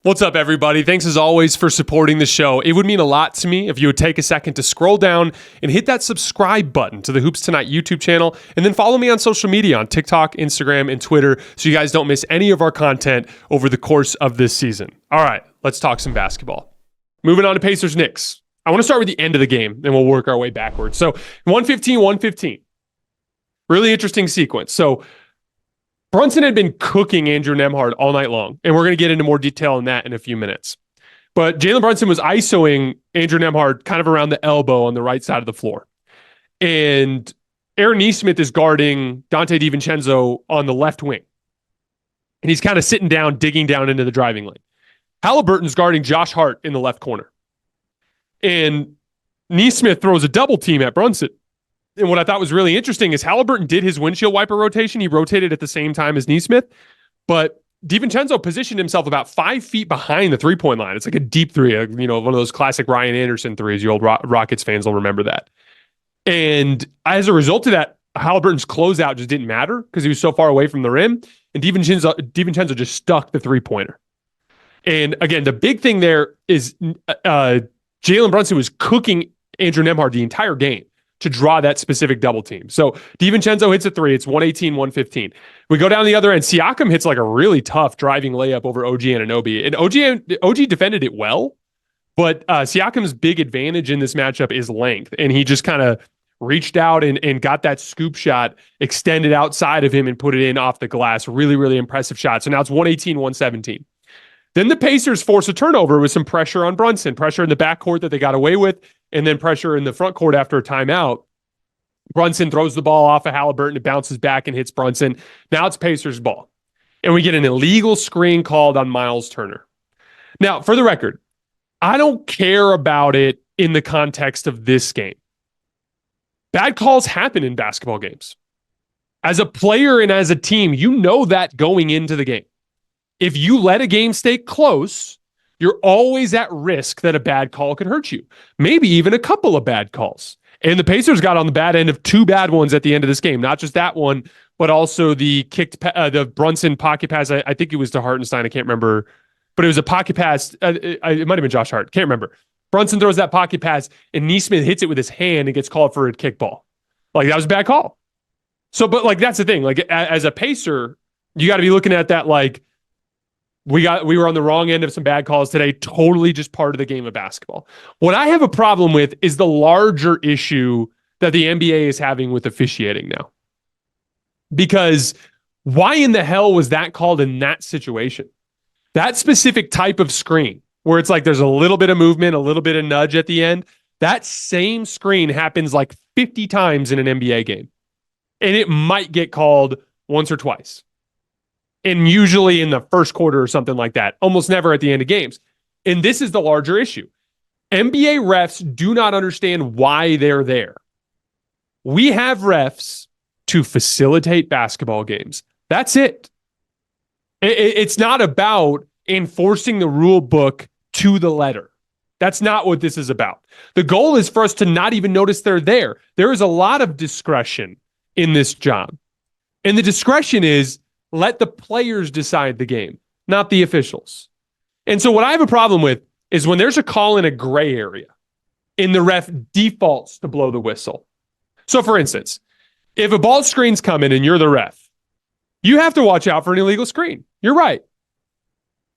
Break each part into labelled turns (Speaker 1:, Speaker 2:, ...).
Speaker 1: What's up, everybody? Thanks as always for supporting the show. It would mean a lot to me if you would take a second to scroll down and hit that subscribe button to the Hoops Tonight YouTube channel, and then follow me on social media on TikTok, Instagram, and Twitter so you guys don't miss any of our content over the course of this season. All right, let's talk some basketball. Moving on to Pacers-Knicks. I want to start with the end of the game, and we'll work our way backwards. So 115. Really interesting sequence. So Brunson had been cooking Andrew Nembhard all night long, and we're going to get into more detail on that in a few minutes. But Jalen Brunson was isoing Andrew Nembhard kind of around the elbow on the right side of the floor. And Aaron Nesmith is guarding Dante DiVincenzo on the left wing. And he's kind of sitting down, digging down into the driving lane. Haliburton's guarding Josh Hart in the left corner. And Nesmith throws a double team at Brunson. And what I thought was really interesting is Haliburton did his windshield wiper rotation. He rotated at the same time as Nesmith, but DiVincenzo positioned himself about 5 feet behind the three-point line. It's like a deep three, one of those classic Ryan Anderson threes. You old Rockets fans will remember that. And as a result of that, Haliburton's closeout just didn't matter because he was so far away from the rim, and DiVincenzo just stuck the three-pointer. And again, the big thing there is Jalen Brunson was cooking Andrew Nembhard the entire game to draw that specific double team. So DiVincenzo hits a three. It's 115. We go down the other end. Siakam hits like a really tough driving layup over OG Anunoby. And OG defended it well, but Siakam's big advantage in this matchup is length. And he just kind of reached out and got that scoop shot extended outside of him and put it in off the glass. Really, really impressive shot. So now it's 118-117. Then the Pacers force a turnover with some pressure on Brunson, pressure in the backcourt that they got away with, and then pressure in the front court after a timeout. Brunson throws the ball off of Haliburton. It bounces back and hits Brunson. Now it's Pacers ball. And we get an illegal screen called on Miles Turner. Now, for the record, I don't care about it in the context of this game. Bad calls happen in basketball games. As a player and as a team, you know that going into the game. If you let a game stay close, you're always at risk that a bad call could hurt you. Maybe even a couple of bad calls. And the Pacers got on the bad end of two bad ones at the end of this game. Not just that one, but also the the Brunson pocket pass. I think it was to Hartenstein. I can't remember. But it was a pocket pass. It might have been Josh Hart. Can't remember. Brunson throws that pocket pass, and Nesmith hits it with his hand and gets called for a kickball. Like, that was a bad call. So, but like, that's the thing. Like, as a Pacer, you got to be looking at that like, we were on the wrong end of some bad calls today, totally just part of the game of basketball. What I have a problem with is the larger issue that the NBA is having with officiating now. Because why in the hell was that called in that situation? That specific type of screen, where it's like there's a little bit of movement, a little bit of nudge at the end, that same screen happens like 50 times in an NBA game. And it might get called once or twice. And usually in the first quarter or something like that, almost never at the end of games. And this is the larger issue. NBA refs do not understand why they're there. We have refs to facilitate basketball games. That's it. It's not about enforcing the rule book to the letter. That's not what this is about. The goal is for us to not even notice they're there. There is a lot of discretion in this job. And the discretion is, let the players decide the game, not the officials. And so what I have a problem with is when there's a call in a gray area and the ref defaults to blow the whistle. So for instance, if a ball screen's coming and you're the ref, you have to watch out for an illegal screen. You're right.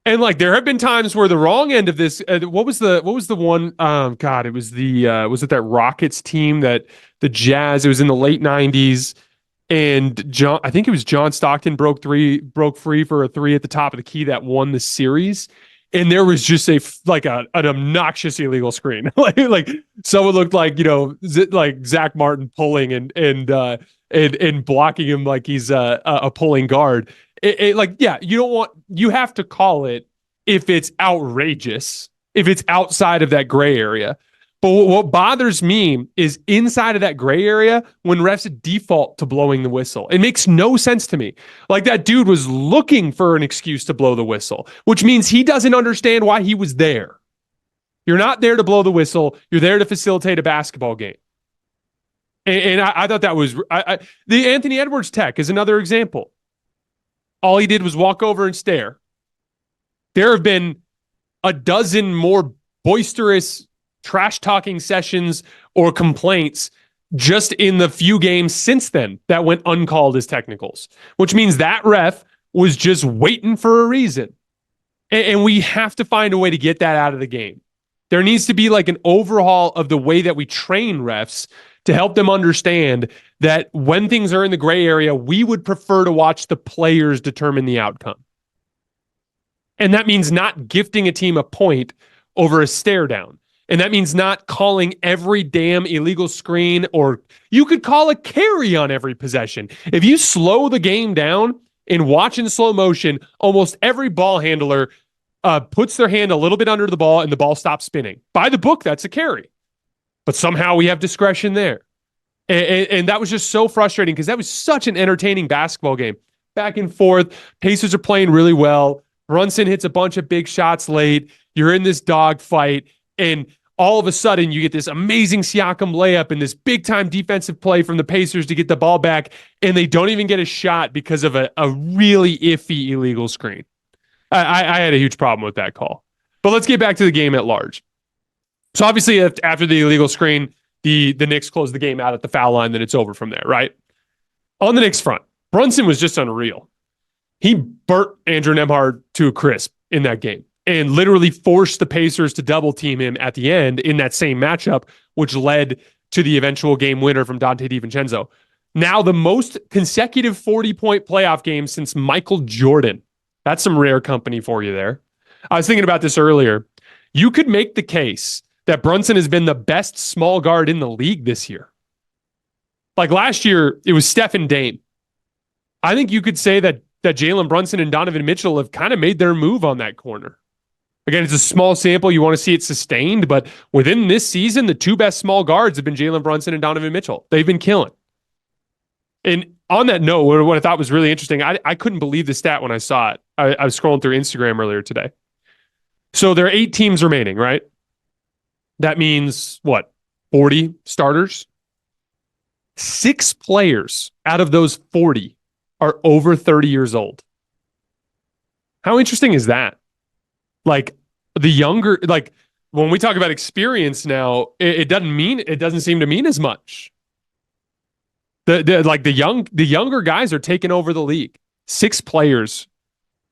Speaker 1: And like, there have been times where the wrong end of this, what was the one? It was was it that Rockets team that the Jazz, it was in the late 90s. And I think it was John Stockton broke free for a three at the top of the key that won the series. And there was just an obnoxious illegal screen. like someone looked like, like Zach Martin pulling and blocking him like he's a pulling guard. You have to call it if it's outrageous, if it's outside of that gray area. But what bothers me is inside of that gray area when refs default to blowing the whistle. It makes no sense to me. Like, that dude was looking for an excuse to blow the whistle, which means he doesn't understand why he was there. You're not there to blow the whistle. You're there to facilitate a basketball game. And I thought that was the Anthony Edwards tech is another example. All he did was walk over and stare. There have been a dozen more boisterous trash talking sessions or complaints just in the few games since then that went uncalled as technicals, which means that ref was just waiting for a reason. And we have to find a way to get that out of the game. There needs to be like an overhaul of the way that we train refs to help them understand that when things are in the gray area, we would prefer to watch the players determine the outcome. And that means not gifting a team a point over a stare down. And that means not calling every damn illegal screen, or you could call a carry on every possession. If you slow the game down and watch in slow motion, almost every ball handler puts their hand a little bit under the ball and the ball stops spinning. By the book, that's a carry. But somehow we have discretion there. And that was just so frustrating because that was such an entertaining basketball game. Back and forth. Pacers are playing really well. Brunson hits a bunch of big shots late. You're in this dogfight. And all of a sudden, you get this amazing Siakam layup and this big-time defensive play from the Pacers to get the ball back, and they don't even get a shot because of a really iffy illegal screen. I had a huge problem with that call. But let's get back to the game at large. So obviously, after the illegal screen, the Knicks close the game out at the foul line, then it's over from there, right? On the Knicks front, Brunson was just unreal. He burnt Andrew Nembhard to a crisp in that game and literally forced the Pacers to double team him at the end in that same matchup, which led to the eventual game winner from Donte DiVincenzo. Now the most consecutive 40-point playoff games since Michael Jordan. That's some rare company for you there. I was thinking about this earlier. You could make the case that Brunson has been the best small guard in the league this year. Like last year, it was Steph and Dame. I think you could say that Jalen Brunson and Donovan Mitchell have kind of made their move on that corner. Again, it's a small sample. You want to see it sustained, but within this season, the two best small guards have been Jalen Brunson and Donovan Mitchell. They've been killing. And on that note, what I thought was really interesting, I couldn't believe the stat when I saw it. I was scrolling through Instagram earlier today. So there are 8 teams remaining, right? That means, what, 40 starters? 6 players out of those 40 are over 30 years old. How interesting is that? Like the younger, like when we talk about experience now, it doesn't seem to mean as much. The younger guys are taking over the league. 6 players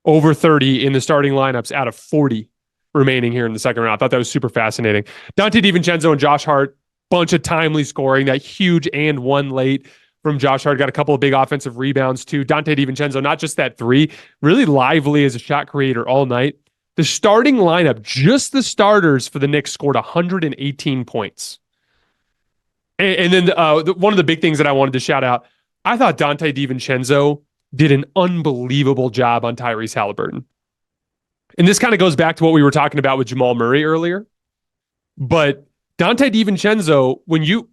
Speaker 1: over 30 in the starting lineups out of 40 remaining here in the second round. I thought that was super fascinating. Donte DiVincenzo and Josh Hart, bunch of timely scoring, that huge and one late from Josh Hart. Got a couple of big offensive rebounds too. Donte DiVincenzo, not just that 3, really lively as a shot creator all night. The starting lineup, just the starters for the Knicks, scored 118 points. And then one of the big things that I wanted to shout out, I thought Donte DiVincenzo did an unbelievable job on Tyrese Haliburton. And this kind of goes back to what we were talking about with Jamal Murray earlier. But Donte DiVincenzo, when you,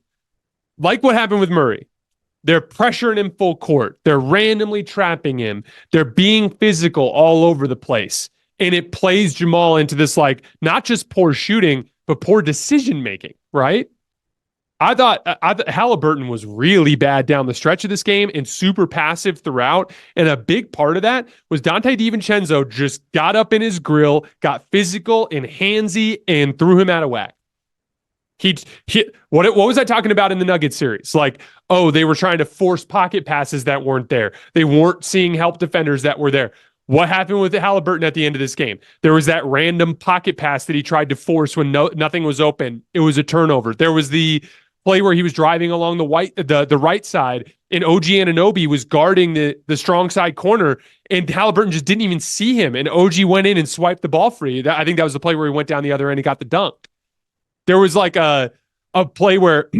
Speaker 1: like what happened with Murray, they're pressuring him full court. They're randomly trapping him. They're being physical all over the place. And it plays Jamal into this, like, not just poor shooting, but poor decision-making, right? I thought Haliburton was really bad down the stretch of this game and super passive throughout. And a big part of that was Donte DiVincenzo just got up in his grill, got physical and handsy, and threw him out of whack. What was I talking about in the Nuggets series? Like, oh, they were trying to force pocket passes that weren't there. They weren't seeing help defenders that were there. What happened with Haliburton at the end of this game? There was that random pocket pass that he tried to force when nothing was open. It was a turnover. There was the play where he was driving along the right side, and OG Anunoby was guarding the strong side corner, and Haliburton just didn't even see him, and OG went in and swiped the ball free. I think that was the play where he went down the other end and got the dunk. There was like a play where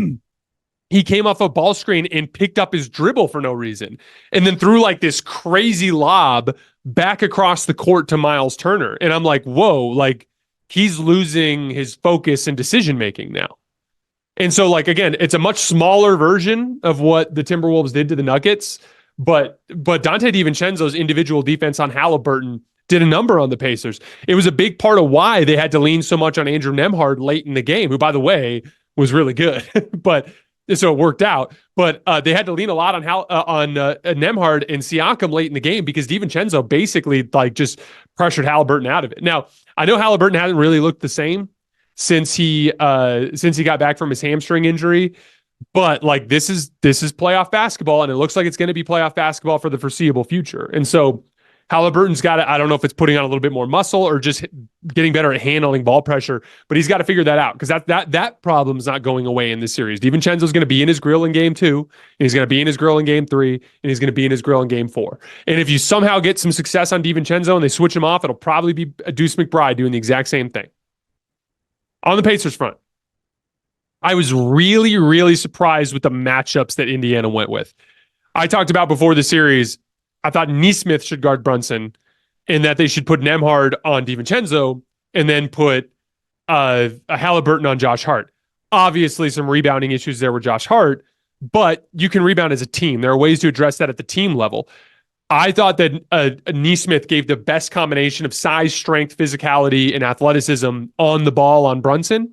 Speaker 1: he came off a ball screen and picked up his dribble for no reason, and then threw like this crazy lob back across the court to Miles Turner. And I'm like, whoa, like he's losing his focus and decision-making now. And so, like, again, it's a much smaller version of what the Timberwolves did to the Nuggets, but Donte DiVincenzo's individual defense on Haliburton did a number on the Pacers. It was a big part of why they had to lean so much on Andrew Nembhard late in the game, who, by the way, was really good. But so it worked out. But they had to lean a lot on Nembhard and Siakam late in the game because DiVincenzo basically like just pressured Haliburton out of it. Now, I know Haliburton hasn't really looked the same since he got back from his hamstring injury, but like this is playoff basketball, and it looks like it's going to be playoff basketball for the foreseeable future. And so Halliburton's got to, I don't know if it's putting on a little bit more muscle or just getting better at handling ball pressure, but he's got to figure that out because that problem's not going away in this series. DiVincenzo's going to be in his grill in game 2, and he's going to be in his grill in game 3, and he's going to be in his grill in game 4. And if you somehow get some success on DiVincenzo and they switch him off, it'll probably be Deuce McBride doing the exact same thing. On the Pacers front, I was really, really surprised with the matchups that Indiana went with. I talked about before the series, I thought Nesmith should guard Brunson and that they should put Nembhard on DiVincenzo and then put a Haliburton on Josh Hart. Obviously, some rebounding issues there with Josh Hart, but you can rebound as a team. There are ways to address that at the team level. I thought that Nesmith gave the best combination of size, strength, physicality, and athleticism on the ball on Brunson.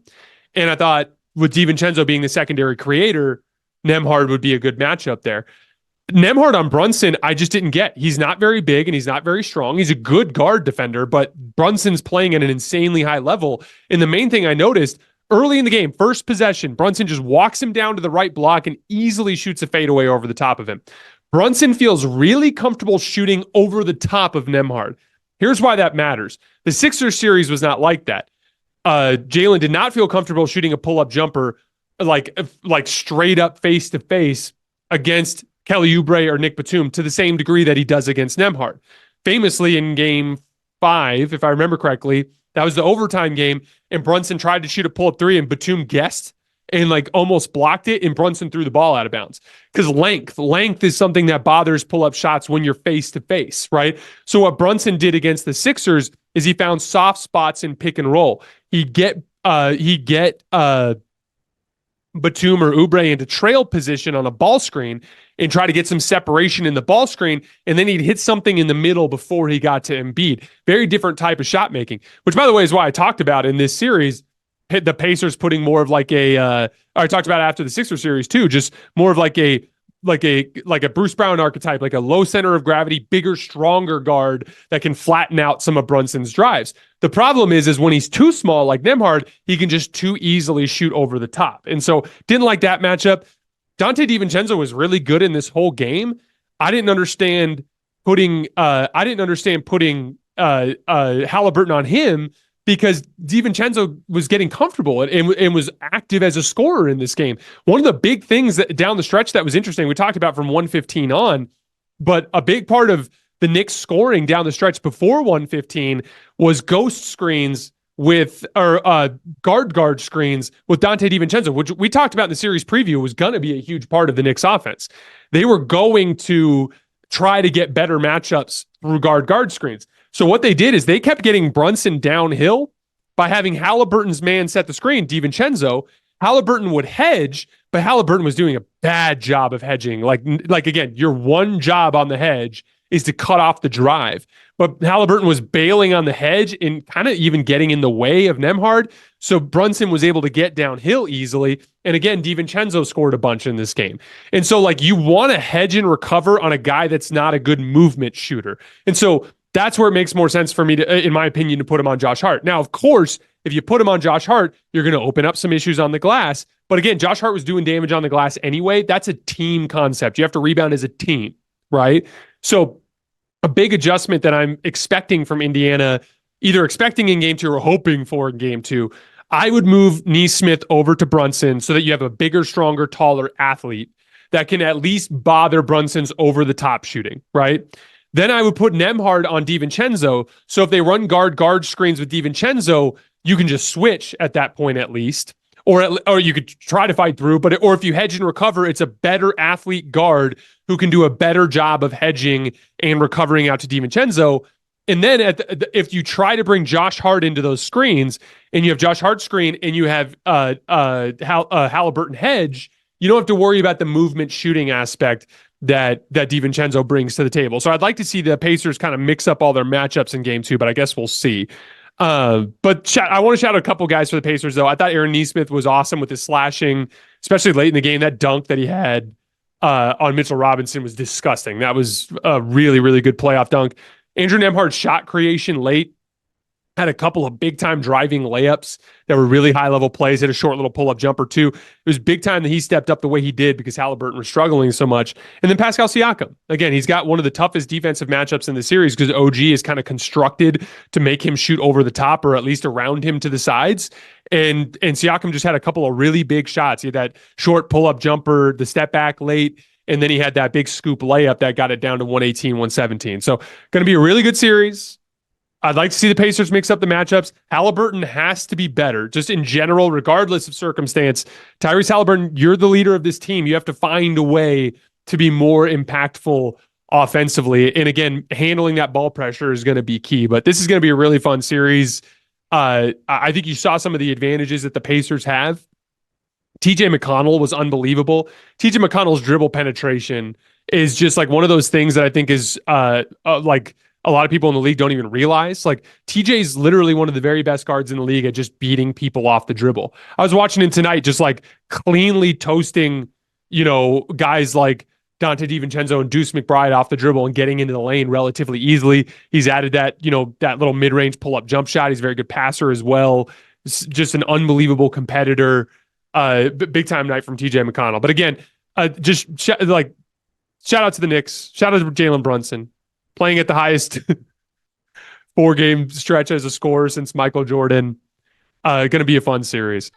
Speaker 1: And I thought with DiVincenzo being the secondary creator, Nembhard would be a good matchup there. Nembhard on Brunson, I just didn't get. He's not very big and he's not very strong. He's a good guard defender, but Brunson's playing at an insanely high level. And the main thing I noticed early in the game, first possession, Brunson just walks him down to the right block and easily shoots a fadeaway over the top of him. Brunson feels really comfortable shooting over the top of Nembhard. Here's why that matters. The Sixers series was not like that. Jalen did not feel comfortable shooting a pull-up jumper like straight up face-to-face against Kelly Oubre or Nick Batum to the same degree that he does against Nembhard. Famously in game 5, if I remember correctly, that was the overtime game, and Brunson tried to shoot a pull-up 3 and Batum guessed and like almost blocked it, and Brunson threw the ball out of bounds. Because length is something that bothers pull-up shots when you're face-to-face, right? So what Brunson did against the Sixers is he found soft spots in pick and roll. He'd get Batum or Oubre into trail position on a ball screen and try to get some separation in the ball screen, and then he'd hit something in the middle before he got to Embiid. Very different type of shot making, which, by the way, is why I talked about in this series, the Pacers putting more of like I talked about after the Sixers series too, just more of like a Bruce Brown archetype, like a low center of gravity, bigger, stronger guard that can flatten out some of Brunson's drives. The problem is when he's too small, like Nembhard, he can just too easily shoot over the top. And so didn't like that matchup. Dante DiVincenzo was really good in this whole game. I didn't understand putting Haliburton on him because DiVincenzo was getting comfortable and was active as a scorer in this game. One of the big things that down the stretch that was interesting, we talked about from 115 on, but a big part of the Knicks scoring down the stretch before 115 was ghost screens with guard screens with Dante DiVincenzo, which we talked about in the series preview was going to be a huge part of the Knicks offense. They were going to try to get better matchups through guard screens. So what they did is they kept getting Brunson downhill by having Haliburton's man set the screen, DiVincenzo. Haliburton would hedge, but Haliburton was doing a bad job of hedging. Like again, your one job on the hedge is to cut off the drive. But Haliburton was bailing on the hedge and kind of even getting in the way of Nembhard. So Brunson was able to get downhill easily. And again, DiVincenzo scored a bunch in this game. And so like you want to hedge and recover on a guy that's not a good movement shooter. And so that's where it makes more sense for me to, in my opinion, to put him on Josh Hart. Now, of course, if you put him on Josh Hart, you're going to open up some issues on the glass. But again, Josh Hart was doing damage on the glass anyway. That's a team concept. You have to rebound as a team, right? So a big adjustment that I'm expecting from Indiana, either expecting in game 2 or hoping for in game 2, I would move Nesmith over to Brunson so that you have a bigger, stronger, taller athlete that can at least bother Brunson's over-the-top shooting, right? Then I would put Nembhard on DiVincenzo. So if they run guard screens with DiVincenzo, you can just switch at that point at least. Or you could try to fight through, or if you hedge and recover, it's a better athlete guard who can do a better job of hedging and recovering out to DiVincenzo. And then if you try to bring Josh Hart into those screens, and you have Josh Hart screen and you have Haliburton hedge, you don't have to worry about the movement shooting aspect that DiVincenzo brings to the table. So I'd like to see the Pacers kind of mix up all their matchups in game 2, but I guess we'll see. But I want to shout out a couple guys for the Pacers, though. I thought Aaron Nesmith was awesome with his slashing, especially late in the game. That dunk that he had on Mitchell Robinson was disgusting. That was a really, really good playoff dunk. Andrew Nembhard's shot creation late had a couple of big-time driving layups that were really high-level plays, had a short little pull-up jumper, too. It was big time that he stepped up the way he did because Haliburton was struggling so much. And then Pascal Siakam. Again, he's got one of the toughest defensive matchups in the series because OG is kind of constructed to make him shoot over the top or at least around him to the sides. And Siakam just had a couple of really big shots. He had that short pull-up jumper, the step back late, and then he had that big scoop layup that got it down to 118, 117. So going to be a really good series. I'd like to see the Pacers mix up the matchups. Haliburton has to be better, just in general, regardless of circumstance. Tyrese Haliburton, you're the leader of this team. You have to find a way to be more impactful offensively. And again, handling that ball pressure is going to be key. But this is going to be a really fun series. I think you saw some of the advantages that the Pacers have. TJ McConnell was unbelievable. TJ McConnell's dribble penetration is just like one of those things that I think is like a lot of people in the league don't even realize. Like TJ is literally one of the very best guards in the league at just beating people off the dribble. I was watching him tonight, just like cleanly toasting, guys like Dante DiVincenzo and Deuce McBride off the dribble and getting into the lane relatively easily. He's added that, that little mid-range pull-up jump shot. He's a very good passer as well. It's just an unbelievable competitor. Big time night from TJ McConnell. But again, shout out to the Knicks. Shout out to Jalen Brunson. Playing at the highest 4-game stretch as a scorer since Michael Jordan. Going to be a fun series.